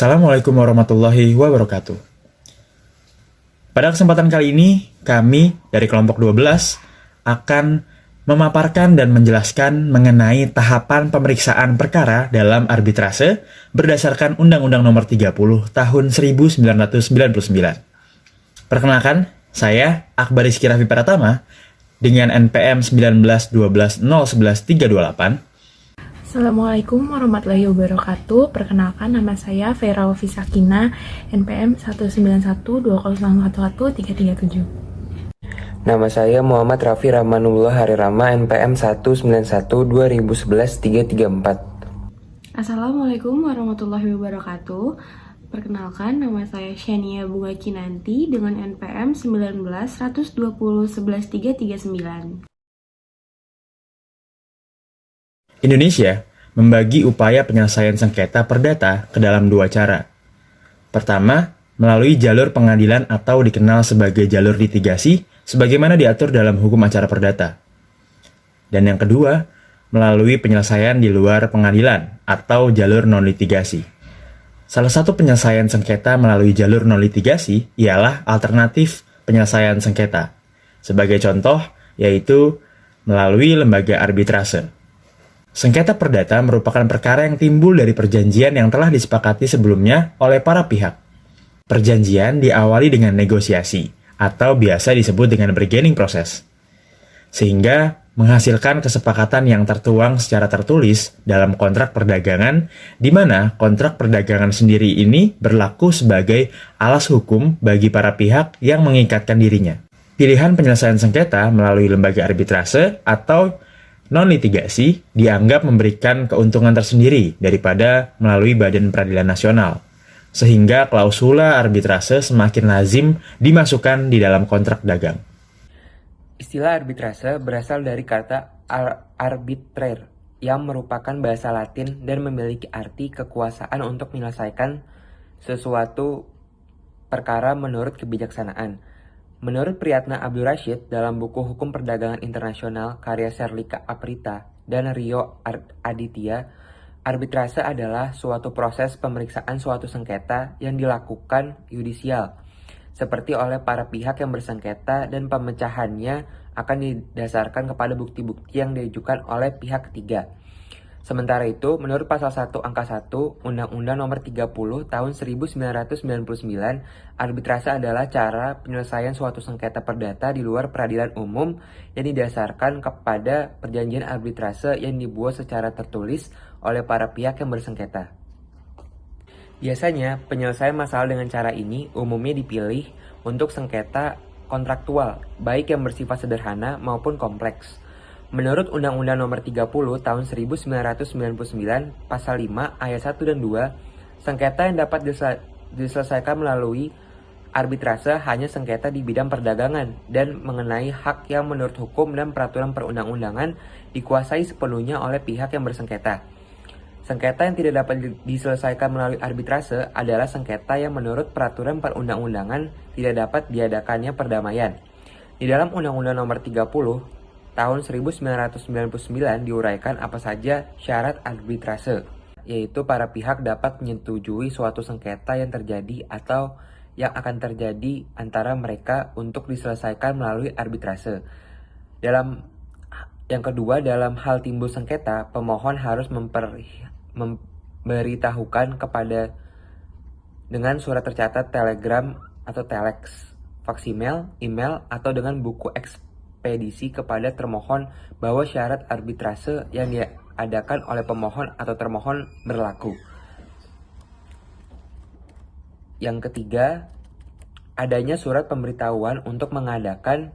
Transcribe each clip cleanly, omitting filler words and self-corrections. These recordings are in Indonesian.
Assalamualaikum warahmatullahi wabarakatuh. Pada kesempatan kali ini, kami dari kelompok 12 akan memaparkan dan menjelaskan mengenai tahapan pemeriksaan perkara dalam arbitrase berdasarkan Undang-Undang Nomor 30 Tahun 1999. Perkenalkan, saya Akbar Rizky Raffi Pratama dengan NPM 1912011328. Assalamualaikum warahmatullahi wabarakatuh. Perkenalkan, nama saya Vera Wafi Sakina, NPM 19120111337. Nama saya Muhammad Raffi Rahmanullah Harirama, NPM 19120111334. Assalamualaikum warahmatullahi wabarakatuh. Perkenalkan, nama saya Shania Bunga Kinanti dengan NPM 1912011139. Indonesia membagi upaya penyelesaian sengketa perdata ke dalam dua cara. Pertama, melalui jalur pengadilan atau dikenal sebagai jalur litigasi sebagaimana diatur dalam hukum acara perdata. Dan yang kedua, melalui penyelesaian di luar pengadilan atau jalur non-litigasi. Salah satu penyelesaian sengketa melalui jalur non-litigasi ialah alternatif penyelesaian sengketa. Sebagai contoh, yaitu melalui lembaga arbitrase. Sengketa perdata merupakan perkara yang timbul dari perjanjian yang telah disepakati sebelumnya oleh para pihak. Perjanjian diawali dengan negosiasi, atau biasa disebut dengan bargaining process, sehingga menghasilkan kesepakatan yang tertuang secara tertulis dalam kontrak perdagangan, di mana kontrak perdagangan sendiri ini berlaku sebagai alas hukum bagi para pihak yang mengikatkan dirinya. Pilihan penyelesaian sengketa melalui lembaga arbitrase atau non-litigasi dianggap memberikan keuntungan tersendiri daripada melalui Badan Peradilan Nasional, sehingga klausula arbitrase semakin lazim dimasukkan di dalam kontrak dagang. Istilah arbitrase berasal dari kata arbiter yang merupakan bahasa Latin dan memiliki arti kekuasaan untuk menyelesaikan sesuatu perkara menurut kebijaksanaan. Menurut Priyatna Abdul Rashid dalam buku Hukum Perdagangan Internasional karya Serlika Aprita dan Rio Aditya, arbitrase adalah suatu proses pemeriksaan suatu sengketa yang dilakukan yudisial, seperti oleh para pihak yang bersengketa, dan pemecahannya akan didasarkan kepada bukti-bukti yang diajukan oleh pihak ketiga. Sementara itu, menurut Pasal 1 Angka 1 Undang-Undang Nomor 30 Tahun 1999, arbitrase adalah cara penyelesaian suatu sengketa perdata di luar peradilan umum yang didasarkan kepada perjanjian arbitrase yang dibuat secara tertulis oleh para pihak yang bersengketa. Biasanya, penyelesaian masalah dengan cara ini umumnya dipilih untuk sengketa kontraktual, baik yang bersifat sederhana maupun kompleks. Menurut Undang-Undang Nomor 30 Tahun 1999, Pasal 5 Ayat 1 dan 2, sengketa yang dapat diselesaikan melalui arbitrase hanya sengketa di bidang perdagangan dan mengenai hak yang menurut hukum dan peraturan perundang-undangan dikuasai sepenuhnya oleh pihak yang bersengketa. Sengketa yang tidak dapat diselesaikan melalui arbitrase adalah sengketa yang menurut peraturan perundang-undangan tidak dapat diadakannya perdamaian. Di dalam Undang-Undang Nomor 30 Tahun 1999 diuraikan apa saja syarat arbitrase, yaitu para pihak dapat menyetujui suatu sengketa yang terjadi atau yang akan terjadi antara mereka untuk diselesaikan melalui arbitrase. Yang kedua, dalam hal timbul sengketa, pemohon harus memberitahukan kepada dengan surat tercatat telegram atau telex, faksimil, email, atau dengan buku ekspedisi kepada termohon bahwa syarat arbitrase yang diadakan oleh pemohon atau termohon berlaku. Yang ketiga, adanya surat pemberitahuan untuk mengadakan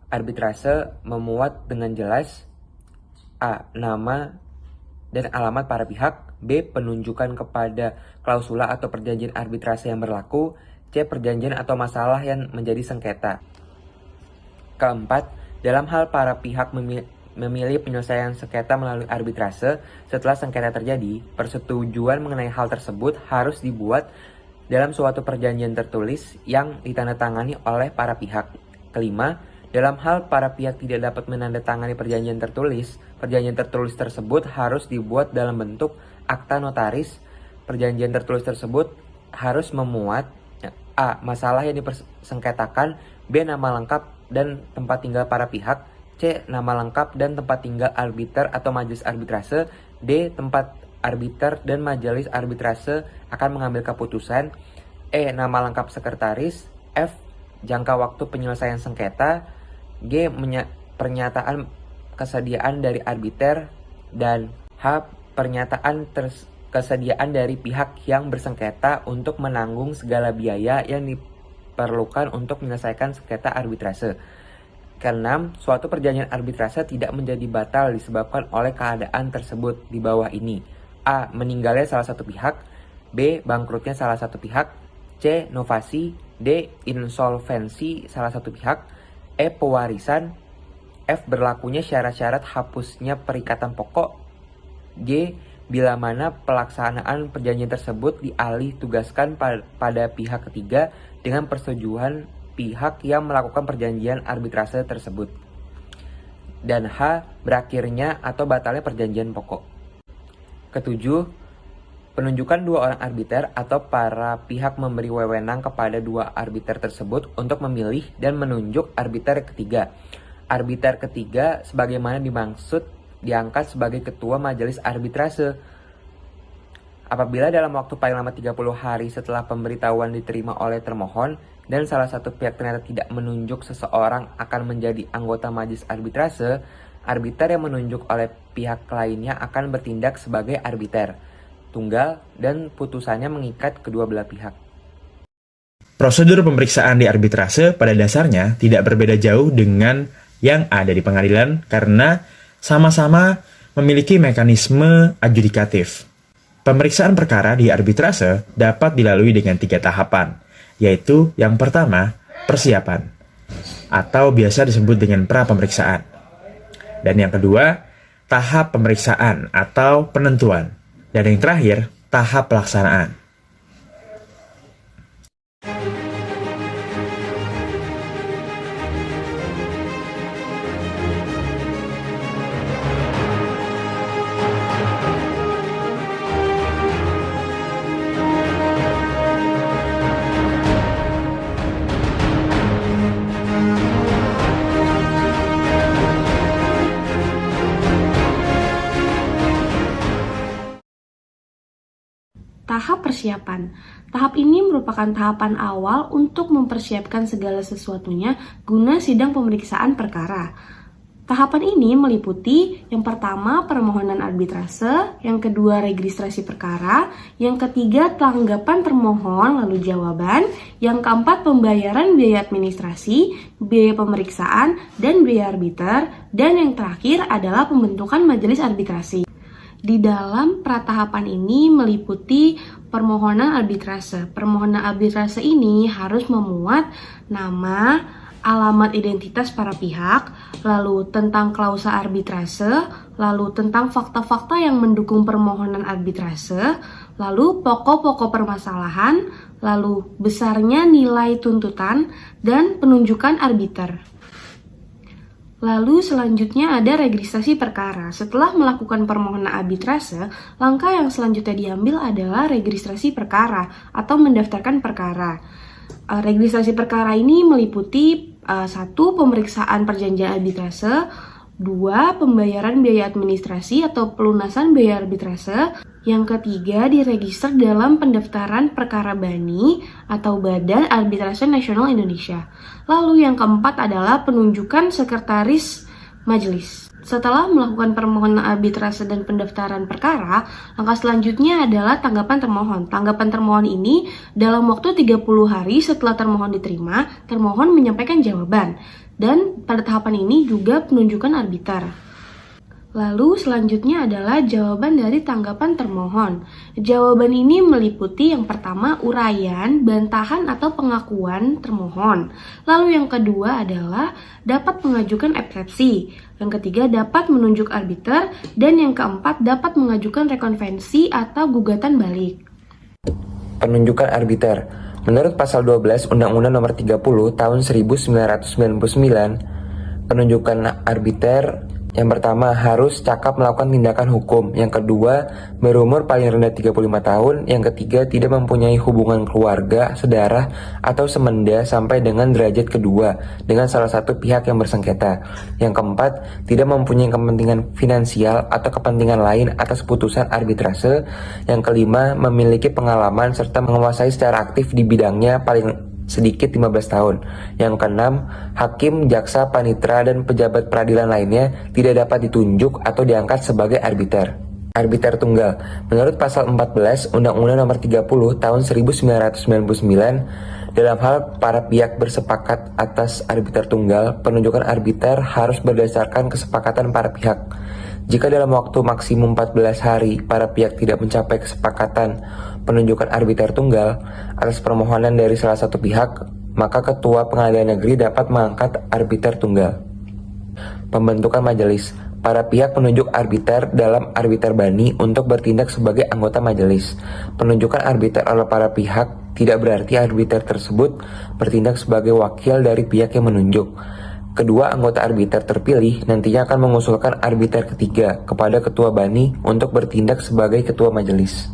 arbitrase memuat dengan jelas A. Nama dan alamat para pihak, B. Penunjukan kepada klausula atau perjanjian arbitrase yang berlaku, C. Perjanjian atau masalah yang menjadi sengketa. Keempat, dalam hal para pihak memilih penyelesaian sengketa melalui arbitrase setelah sengketa terjadi, persetujuan mengenai hal tersebut harus dibuat dalam suatu perjanjian tertulis yang ditandatangani oleh para pihak. Kelima, dalam hal para pihak tidak dapat menandatangani perjanjian tertulis tersebut harus dibuat dalam bentuk akta notaris perjanjian tertulis tersebut harus memuat A. Masalah yang dipersengketakan, B. Nama lengkap dan tempat tinggal para pihak, C. Nama lengkap dan tempat tinggal arbiter atau majelis arbitrase, D. Tempat arbiter dan majelis arbitrase akan mengambil keputusan, E. Nama lengkap sekretaris, F. Jangka waktu penyelesaian sengketa, G. Pernyataan kesediaan dari arbiter, dan H. Pernyataan kesediaan dari pihak yang bersengketa untuk menanggung segala biaya yang diperlukan untuk menyelesaikan sengketa arbitrase. Keenam, suatu perjanjian arbitrase tidak menjadi batal disebabkan oleh keadaan tersebut di bawah ini. A. Meninggalnya salah satu pihak, B. Bangkrutnya salah satu pihak, C. Novasi, D. Insolvensi salah satu pihak, E. Pewarisan, F. Berlakunya syarat-syarat hapusnya perikatan pokok, G. Bila mana pelaksanaan perjanjian tersebut dialih tugaskan pada pihak ketiga dengan persetujuan pihak yang melakukan perjanjian arbitrase tersebut. Dan H. Berakhirnya atau batalnya perjanjian pokok. Ketujuh, penunjukan dua orang arbiter atau para pihak memberi wewenang kepada dua arbiter tersebut untuk memilih dan menunjuk arbiter ketiga. Arbiter ketiga sebagaimana dimaksud diangkat sebagai ketua majelis arbitrase. Apabila dalam waktu paling lama 30 hari setelah pemberitahuan diterima oleh termohon dan salah satu pihak ternyata tidak menunjuk seseorang akan menjadi anggota majelis arbitrase, arbiter yang menunjuk oleh pihak lainnya akan bertindak sebagai arbiter tunggal dan putusannya mengikat kedua belah pihak. Prosedur pemeriksaan di arbitrase pada dasarnya tidak berbeda jauh dengan yang ada di pengadilan karena sama-sama memiliki mekanisme adjudikatif. Pemeriksaan perkara di arbitrase dapat dilalui dengan 3 tahapan, yaitu yang pertama, persiapan, atau biasa disebut dengan pra-pemeriksaan. Dan yang kedua, tahap pemeriksaan atau penentuan. Dan yang terakhir, tahap pelaksanaan. Tahap persiapan. Tahap ini merupakan tahapan awal untuk mempersiapkan segala sesuatunya guna sidang pemeriksaan perkara. Tahapan ini meliputi yang pertama permohonan arbitrase, yang kedua registrasi perkara, yang ketiga tanggapan termohon lalu jawaban, yang keempat pembayaran biaya administrasi, biaya pemeriksaan, dan biaya arbiter, dan yang terakhir adalah pembentukan majelis arbitrasi. Di dalam pratahapan ini meliputi permohonan arbitrase. Permohonan arbitrase ini harus memuat nama, alamat identitas para pihak, lalu tentang klausa arbitrase, lalu tentang fakta-fakta yang mendukung permohonan arbitrase, lalu pokok-pokok permasalahan, lalu besarnya nilai tuntutan, dan penunjukan arbiter. Lalu selanjutnya ada registrasi perkara. Setelah melakukan permohonan arbitrase, langkah yang selanjutnya diambil adalah registrasi perkara atau mendaftarkan perkara. Registrasi perkara ini meliputi 1. Pemeriksaan perjanjian arbitrase, 2. Pembayaran biaya administrasi atau pelunasan biaya arbitrase, yang ketiga diregister dalam pendaftaran perkara BANI atau Badan Arbitrase Nasional Indonesia. Lalu yang keempat adalah penunjukan sekretaris majelis. Setelah melakukan permohonan arbitrase dan pendaftaran perkara, langkah selanjutnya adalah tanggapan termohon. Tanggapan termohon ini dalam waktu 30 hari setelah termohon diterima, termohon menyampaikan jawaban. Dan pada tahapan ini juga penunjukan arbiter. Lalu selanjutnya adalah jawaban dari tanggapan termohon. Jawaban ini meliputi yang pertama uraian, bantahan atau pengakuan termohon. Lalu yang kedua adalah dapat mengajukan eksepsi. Yang ketiga dapat menunjuk arbiter. Dan yang keempat dapat mengajukan rekonvensi atau gugatan balik. Penunjukan arbiter. Menurut pasal 12 Undang-Undang Nomor 30 Tahun 1999, penunjukan arbiter Yang pertama, harus cakap melakukan tindakan hukum. Yang kedua, berumur paling rendah 35 tahun. Yang ketiga, tidak mempunyai hubungan keluarga, saudara, atau semenda sampai dengan derajat kedua dengan salah satu pihak yang bersengketa. Yang keempat, tidak mempunyai kepentingan finansial atau kepentingan lain atas putusan arbitrase. Yang kelima, memiliki pengalaman serta menguasai secara aktif di bidangnya paling sedikit 15 tahun. Yang keenam, hakim, jaksa, panitera, dan pejabat peradilan lainnya tidak dapat ditunjuk atau diangkat sebagai arbiter. Arbiter tunggal. Menurut pasal 14 Undang-Undang Nomor 30 Tahun 1999, dalam hal para pihak bersepakat atas arbiter tunggal, penunjukan arbiter harus berdasarkan kesepakatan para pihak. Jika dalam waktu maksimum 14 hari para pihak tidak mencapai kesepakatan penunjukan arbiter tunggal atas permohonan dari salah satu pihak, maka Ketua Pengadilan Negeri dapat mengangkat arbiter tunggal. Pembentukan majelis. Para pihak menunjuk arbiter dalam arbiter bani untuk bertindak sebagai anggota majelis. Penunjukan arbiter oleh para pihak tidak berarti arbiter tersebut bertindak sebagai wakil dari pihak yang menunjuk. Kedua anggota arbiter terpilih nantinya akan mengusulkan arbiter ketiga kepada ketua bani untuk bertindak sebagai ketua majelis.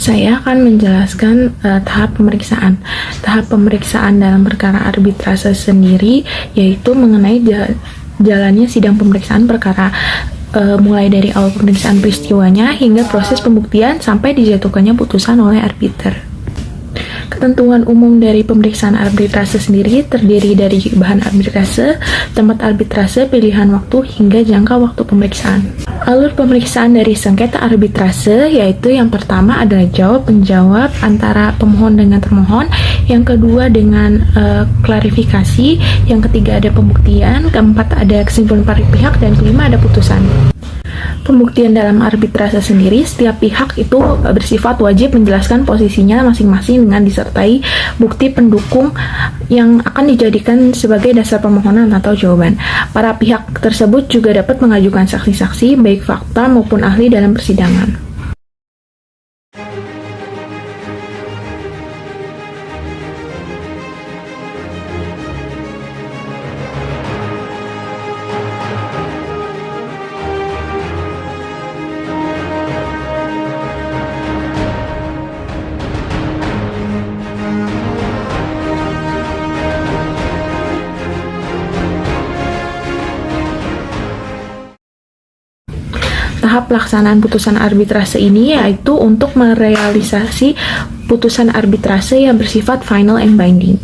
Saya akan menjelaskan tahap pemeriksaan. Tahap pemeriksaan dalam perkara arbitrase sendiri yaitu mengenai jalannya sidang pemeriksaan perkara, mulai dari awal pemeriksaan peristiwanya hingga proses pembuktian sampai dijatuhkannya putusan oleh arbiter. Ketentuan umum dari pemeriksaan arbitrase sendiri terdiri dari bahan arbitrase, tempat arbitrase, pilihan waktu, hingga jangka waktu pemeriksaan. Alur pemeriksaan dari sengketa arbitrase yaitu yang pertama adalah jawab-penjawab antara pemohon dengan termohon, yang kedua dengan klarifikasi, yang ketiga ada pembuktian, keempat ada kesimpulan para pihak, dan kelima ada putusan. Pembuktian dalam arbitrase sendiri, setiap pihak itu bersifat wajib menjelaskan posisinya masing-masing dengan disertai bukti pendukung yang akan dijadikan sebagai dasar permohonan atau jawaban. Para pihak tersebut juga dapat mengajukan saksi-saksi, baik fakta maupun ahli dalam persidangan. Tahap pelaksanaan putusan arbitrase ini yaitu untuk merealisasi putusan arbitrase yang bersifat final and binding.